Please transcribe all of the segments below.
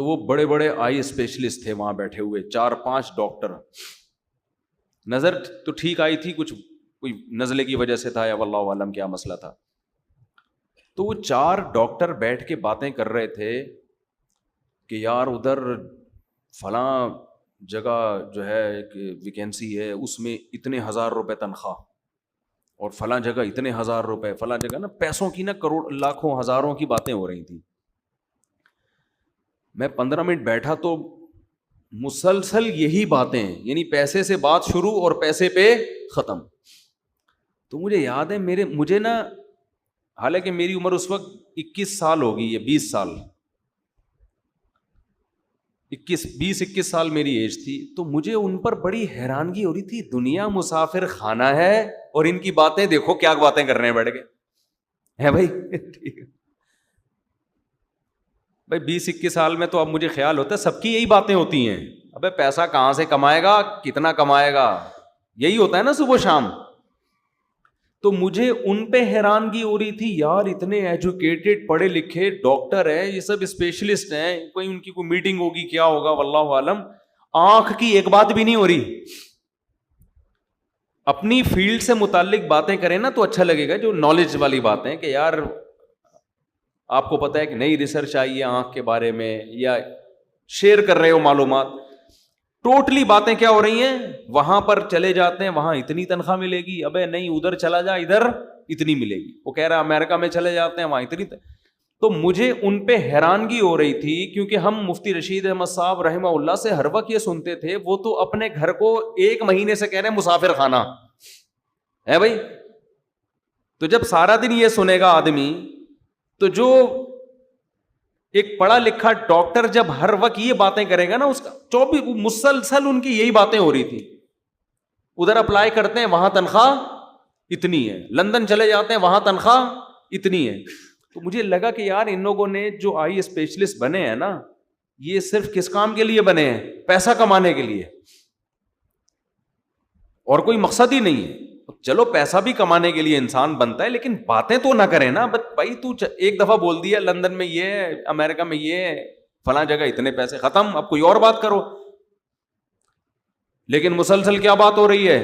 تو وہ بڑے بڑے آئی اسپیشلسٹ تھے وہاں بیٹھے ہوئے, 4-5 ڈاکٹر. نظر تو ٹھیک آئی تھی, کچھ کوئی نزلے کی وجہ سے تھا یا واللہ عالم کیا مسئلہ تھا. تو وہ 4 ڈاکٹر بیٹھ کے باتیں کر رہے تھے کہ یار ادھر فلاں جگہ جو ہے ایک ویکینسی ہے, اس میں اتنے $1,000 تنخواہ, اور فلاں جگہ اتنے $1,000, فلاں جگہ نا پیسوں کی نا کروڑ لاکھوں ہزاروں کی باتیں ہو رہی تھیں. میں 15 منٹ بیٹھا تو مسلسل یہی باتیں, یعنی پیسے سے بات شروع اور پیسے پہ ختم. تو مجھے یاد ہے مجھے نا, حالانکہ میری عمر اس وقت 21 سال ہوگی, یہ 20 سال, 20-21 سال میری ایج تھی, تو مجھے ان پر بڑی حیرانگی ہو رہی تھی. دنیا مسافر خانہ ہے اور ان کی باتیں دیکھو کیا باتیں کر رہے ہیں بیٹھ کے, ہے بھائی. ٹھیک ہے بھائی, 20-21 سال میں تو اب مجھے خیال ہوتا ہے سب کی یہی باتیں ہوتی ہیں. ابے پیسہ کہاں سے کمائے گا, کتنا کمائے گا, یہی ہوتا ہے نا صبح شام. تو مجھے ان پہ حیرانگی ہو رہی تھی, یار اتنے ایجوکیٹڈ پڑھے لکھے ڈاکٹر ہیں, یہ سب اسپیشلسٹ ہیں, کوئی ان کی کوئی میٹنگ ہوگی کیا ہوگا واللہ عالم, آنکھ کی ایک بات بھی نہیں ہو رہی. اپنی فیلڈ سے متعلق باتیں کریں نا تو اچھا لگے گا, جو نالج والی باتیں کہ یار آپ کو پتہ ہے کہ نئی ریسرچ آئی ہے آنکھ کے بارے میں, یا شیئر کر رہے ہو معلومات. ٹوٹلی باتیں کیا ہو رہی ہیں, وہاں پر چلے جاتے ہیں وہاں اتنی تنخواہ ملے گی, ابے نہیں ادھر چلا جا ادھر اتنی ملے گی. وہ کہہ رہا ہے امریکہ میں چلے جاتے ہیں وہاں اتنی. تو مجھے ان پہ حیرانگی ہو رہی تھی, کیونکہ ہم مفتی رشید احمد صاحب رحمہ اللہ سے ہر وقت یہ سنتے تھے, وہ تو اپنے گھر کو 1 مہینے سے کہہ رہے ہیں مسافر خانہ ہے بھائی. تو جب سارا دن یہ سنے گا آدمی, تو جو ایک پڑھا لکھا ڈاکٹر جب ہر وقت یہ باتیں کرے گا نا, اس کا 24 مسلسل ان کی یہی باتیں ہو رہی تھی. ادھر اپلائی کرتے ہیں وہاں تنخواہ اتنی ہے, لندن چلے جاتے ہیں وہاں تنخواہ اتنی ہے. تو مجھے لگا کہ یار ان لوگوں نے جو آئی اسپیشلسٹ بنے ہیں نا, یہ صرف کس کام کے لیے بنے ہیں, پیسہ کمانے کے لیے, اور کوئی مقصد ہی نہیں ہے. چلو پیسہ بھی کمانے کے لیے انسان بنتا ہے, لیکن باتیں تو نہ کرے نا. بس بھائی تو ایک دفعہ بول دیا لندن میں یہ, امریکہ میں یہ, فلاں جگہ اتنے پیسے, ختم, اب کوئی اور بات کرو. لیکن مسلسل کیا بات ہو رہی ہے,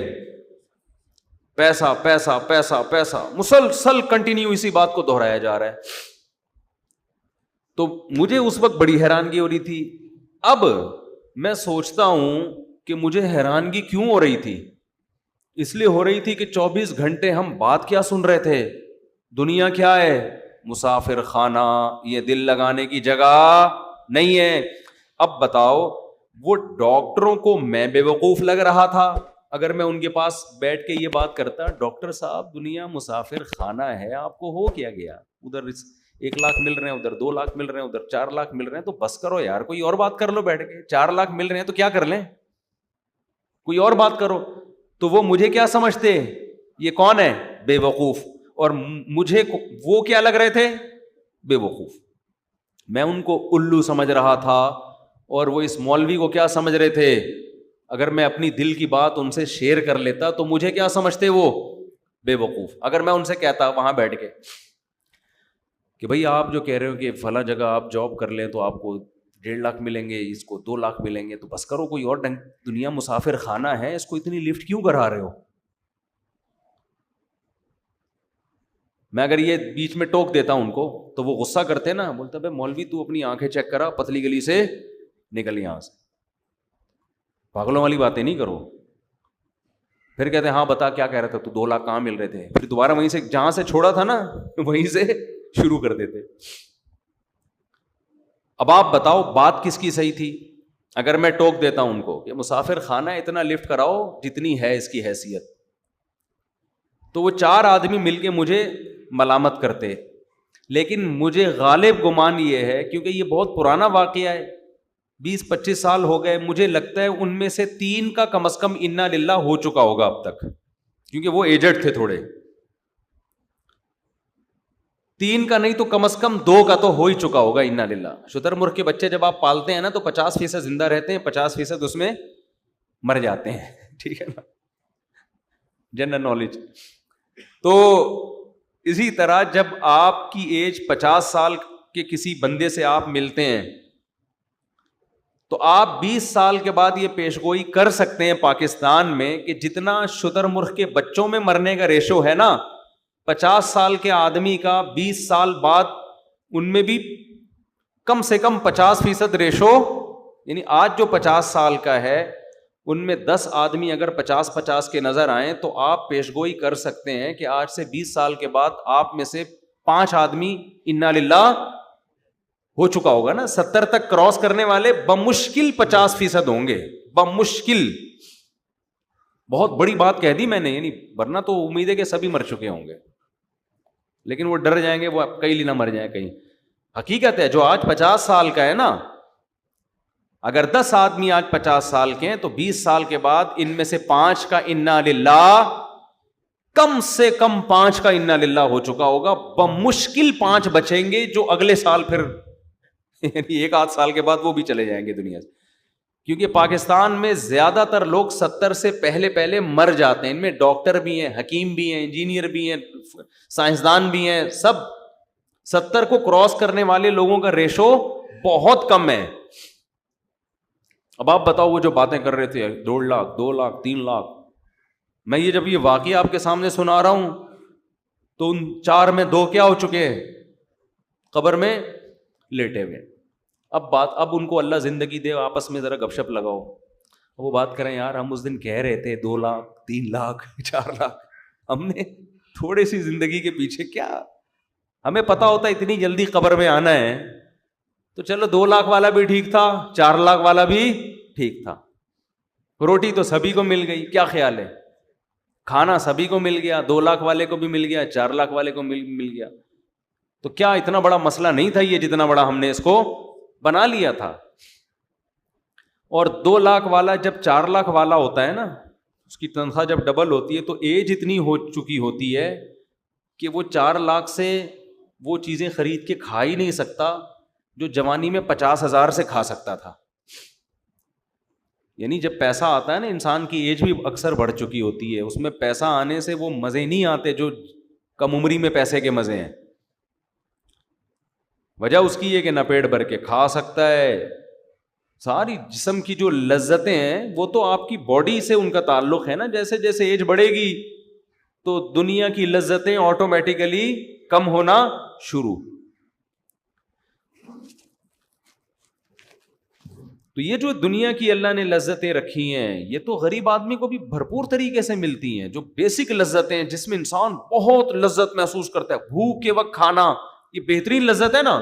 پیسہ پیسہ پیسہ پیسہ, مسلسل کنٹینیو اسی بات کو دہرایا جا رہا ہے. تو مجھے اس وقت بڑی حیرانگی ہو رہی تھی. اب میں سوچتا ہوں کہ مجھے حیرانگی کیوں ہو رہی تھی. اس لیے ہو رہی تھی کہ 24 گھنٹے ہم بات کیا سن رہے تھے, دنیا کیا ہے, مسافر خانہ, یہ دل لگانے کی جگہ نہیں ہے. اب بتاؤ, وہ ڈاکٹروں کو میں بے وقوف لگ رہا تھا اگر میں ان کے پاس بیٹھ کے یہ بات کرتا, ڈاکٹر صاحب دنیا مسافر خانہ ہے, آپ کو ہو کیا گیا, ادھر 1 لاکھ مل رہے ہیں, ادھر 2 لاکھ مل رہے ہیں, ادھر 4 لاکھ مل رہے ہیں, تو بس کرو یار, کوئی اور بات کر لو بیٹھ کے. 4 لاکھ مل رہے ہیں تو کیا کر لیں, کوئی اور بات کرو. تو وہ مجھے کیا سمجھتے, یہ کون ہے, بے وقوف, اور مجھے وہ کیا لگ رہے تھے, بے وقوف. میں ان کو الو سمجھ رہا تھا, اور وہ اس مولوی کو کیا سمجھ رہے تھے, اگر میں اپنی دل کی بات ان سے شیئر کر لیتا تو مجھے کیا سمجھتے, وہ بے وقوف. اگر میں ان سے کہتا وہاں بیٹھ کے کہ بھائی آپ جو کہہ رہے ہو کہ فلاں جگہ آپ جاب کر لیں تو آپ کو 1.5 لاکھ ملیں گے, اس کو 2 لاکھ ملیں گے, تو بس کرو, کوئی اور دنیا مسافر خانہ ہے, اس کو اتنی لفٹ کیوں کرا رہے ہو. میں اگر یہ بیچ میں ٹوک دیتا ان کو تو وہ غصہ کرتے نا, بولتا بھائی مولوی تو اپنی آنکھیں چیک کرا, پتلی گلی سے نکل یہاں سے, پاگلوں والی باتیں نہیں کرو. پھر کہتے ہیں ہاں بتا کیا کہہ رہا تھا تو, 2 لاکھ کہاں مل رہے تھے, پھر دوبارہ وہیں سے جہاں سے چھوڑا تھا نا وہیں سے شروع کر دیتے. اب آپ بتاؤ بات کس کی صحیح تھی. اگر میں ٹوک دیتا ہوں ان کو کہ مسافر خانہ اتنا لفٹ کراؤ جتنی ہے اس کی حیثیت, تو وہ 4 آدمی مل کے مجھے ملامت کرتے. لیکن مجھے غالب گمان یہ ہے, کیونکہ یہ بہت پرانا واقعہ ہے, 20-25 سال ہو گئے, مجھے لگتا ہے ان میں سے 3 کا کم از کم انا للہ ہو چکا ہوگا اب تک, کیونکہ وہ ایجڈ تھے تھوڑے. 3 کا نہیں تو کم از کم 2 کا تو ہو ہی چکا ہوگا انا للہ. شتر مرغ کے بچے جب آپ پالتے ہیں نا تو 50% زندہ رہتے ہیں, 50% اس میں مر جاتے ہیں. ٹھیک ہے نا, جنرل نالج. تو اسی طرح جب آپ کی ایج 50 سال کے کسی بندے سے آپ ملتے ہیں تو آپ 20 سال کے بعد یہ پیشگوئی کر سکتے ہیں پاکستان میں کہ جتنا شتر مرغ کے بچوں میں مرنے کا ریشو ہے نا 50 سال کے آدمی کا 20 سال بعد ان میں بھی کم سے کم 50% ریشو، یعنی آج جو 50 سال کا ہے ان میں 10 آدمی اگر 50-50 کے نظر آئیں تو آپ پیشگوئی کر سکتے ہیں کہ آج سے 20 سال کے بعد آپ میں سے 5 آدمی انا للہ ہو چکا ہوگا نا. 70 تک کراس کرنے والے بمشکل 50% ہوں گے، بمشکل. بہت بڑی بات کہہ دی میں نے، یعنی ورنہ تو امید ہے کہ سبھی مر چکے ہوں گے، لیکن وہ ڈر جائیں گے وہ کئی نہ مر جائیں کہیں. حقیقت ہے جو آج 50 سال کا ہے نا، اگر 10 آدمی آج 50 سال کے ہیں تو 20 سال کے بعد ان میں سے 5 کا انا للہ، کم سے کم 5 کا انا للہ ہو چکا ہوگا، بمشکل 5 بچیں گے جو اگلے سال پھر یعنی 1-8 سال کے بعد وہ بھی چلے جائیں گے دنیا سے. کیونکہ پاکستان میں زیادہ تر لوگ 70 سے پہلے مر جاتے ہیں. ان میں ڈاکٹر بھی ہیں، حکیم بھی ہیں، انجینئر بھی ہیں، سائنسدان بھی ہیں، سب 70 کو کراس کرنے والے لوگوں کا ریشو بہت کم ہے. اب آپ بتاؤ وہ جو باتیں کر رہے تھے 1.5 لاکھ 2 لاکھ 3 لاکھ، میں یہ جب یہ واقعہ آپ کے سامنے سنا رہا ہوں تو ان 4 میں 2 کیا ہو چکے ہیں؟ قبر میں لیٹے ہوئے. اب ان کو اللہ زندگی دے، آپس میں ذرا گپ شپ لگاؤ، وہ بات کریں یار ہم اس دن کہہ رہے تھے 2 لاکھ 3 لاکھ 4 لاکھ، ہم نے تھوڑے سی زندگی کے پیچھے کیا، ہمیں پتا ہوتا اتنی جلدی قبر میں آنا ہے تو چلو 2 لاکھ والا بھی ٹھیک تھا، 4 لاکھ والا بھی ٹھیک تھا. روٹی تو سبھی کو مل گئی، کیا خیال ہے؟ کھانا سبھی کو مل گیا، 2 لاکھ والے کو بھی مل گیا، 4 لاکھ والے کو مل گیا. تو کیا اتنا بڑا مسئلہ نہیں تھا یہ جتنا بڑا ہم نے اس کو بنا لیا تھا. اور 2 لاکھ والا جب 4 لاکھ والا ہوتا ہے نا، اس کی تنخواہ جب ڈبل ہوتی ہے تو ایج اتنی ہو چکی ہوتی ہے کہ وہ 4 لاکھ سے وہ چیزیں خرید کے کھا ہی نہیں سکتا جو جوانی میں 50,000 سے کھا سکتا تھا. یعنی جب پیسہ آتا ہے نا، انسان کی ایج بھی اکثر بڑھ چکی ہوتی ہے، اس میں پیسہ آنے سے وہ مزے نہیں آتے جو کم عمری میں پیسے کے مزے ہیں. وجہ اس کی یہ کہ نہ پیٹ بھر کے کھا سکتا ہے، ساری جسم کی جو لذتیں ہیں وہ تو آپ کی باڈی سے ان کا تعلق ہے نا. جیسے جیسے ایج بڑھے گی تو دنیا کی لذتیں آٹومیٹیکلی کم ہونا شروع. تو یہ جو دنیا کی اللہ نے لذتیں رکھی ہیں یہ تو غریب آدمی کو بھی بھرپور طریقے سے ملتی ہیں. جو بیسک لذتیں جس میں انسان بہت لذت محسوس کرتا ہے، بھوک کے وقت کھانا، یہ بہترین لذت ہے نا.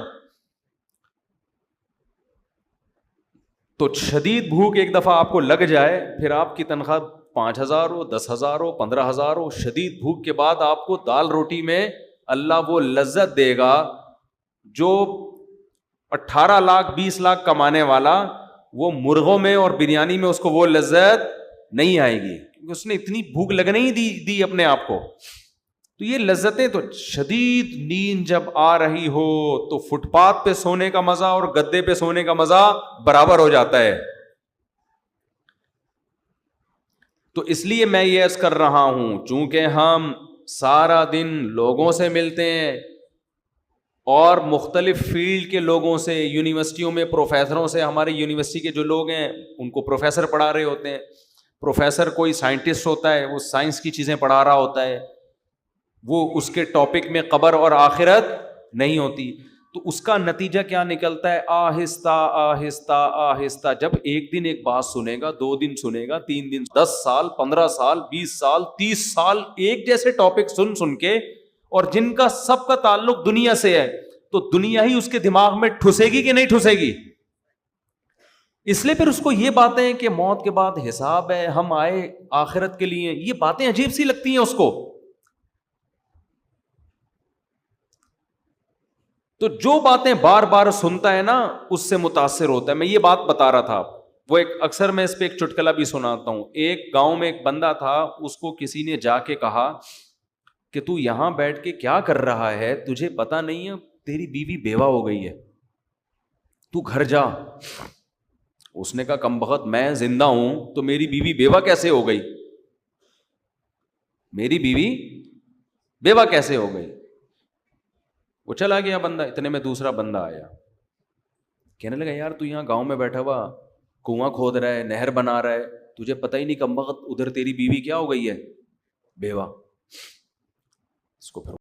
تو شدید بھوک ایک دفعہ آپ کو لگ جائے، پھر آپ کی تنخواہ 5,000 ہو، 10,000 ہو، 15,000 ہو، شدید بھوک کے بعد آپ کو دال روٹی میں اللہ وہ لذت دے گا جو 18 لاکھ 20 لاکھ کمانے والا وہ مرغوں میں اور بریانی میں اس کو وہ لذت نہیں آئے گی، کیونکہ اس نے اتنی بھوک لگنے ہی دی اپنے آپ کو. تو یہ لذتیں تو شدید نیند جب آ رہی ہو تو فٹ پاتھ پہ سونے کا مزہ اور گدے پہ سونے کا مزہ برابر ہو جاتا ہے. تو اس لیے میں یہ عرض کر رہا ہوں، چونکہ ہم سارا دن لوگوں سے ملتے ہیں اور مختلف فیلڈ کے لوگوں سے، یونیورسٹیوں میں پروفیسروں سے، ہمارے یونیورسٹی کے جو لوگ ہیں ان کو پروفیسر پڑھا رہے ہوتے ہیں. پروفیسر کوئی سائنٹسٹ ہوتا ہے، وہ سائنس کی چیزیں پڑھا رہا ہوتا ہے، وہ اس کے ٹاپک میں قبر اور آخرت نہیں ہوتی. تو اس کا نتیجہ کیا نکلتا ہے؟ آہستہ آہستہ آہستہ جب ایک دن ایک بات سنے گا، 2 دن سنے گا، 3 دن، 10 سال، 15 سال، 20 سال، 30 سال ایک جیسے ٹاپک سن کے، اور جن کا سب کا تعلق دنیا سے ہے، تو دنیا ہی اس کے دماغ میں ٹھسے گی کہ نہیں ٹھسے گی؟ اس لیے پھر اس کو یہ باتیں کہ موت کے بعد حساب ہے، ہم آئے آخرت کے لیے، یہ باتیں عجیب سی لگتی ہیں اس کو. تو جو باتیں بار بار سنتا ہے نا اس سے متاثر ہوتا ہے. میں یہ بات بتا رہا تھا، وہ اکثر میں اس پہ ایک چٹکلا بھی سناتا ہوں. ایک گاؤں میں ایک بندہ تھا، اس کو کسی نے جا کے کہا کہ تو یہاں بیٹھ کے کیا کر رہا ہے، تجھے پتا نہیں ہے تیری بیوی بیوہ ہو گئی ہے، تو گھر جا. اس نے کہا کم بخت، میں زندہ ہوں تو میری بیوی بیوہ کیسے ہو گئی؟ میری بیوی بیوہ کیسے ہو گئی؟ وہ چلا گیا بندہ. اتنے میں دوسرا بندہ آیا، کہنے لگا یار تو یہاں گاؤں میں بیٹھا ہوا کنواں کھود رہا ہے, نہر بنا رہا ہے, تجھے پتہ ہی نہیں کم وقت ادھر تیری بیوی کیا ہو گئی ہے, بیوہ. اس کو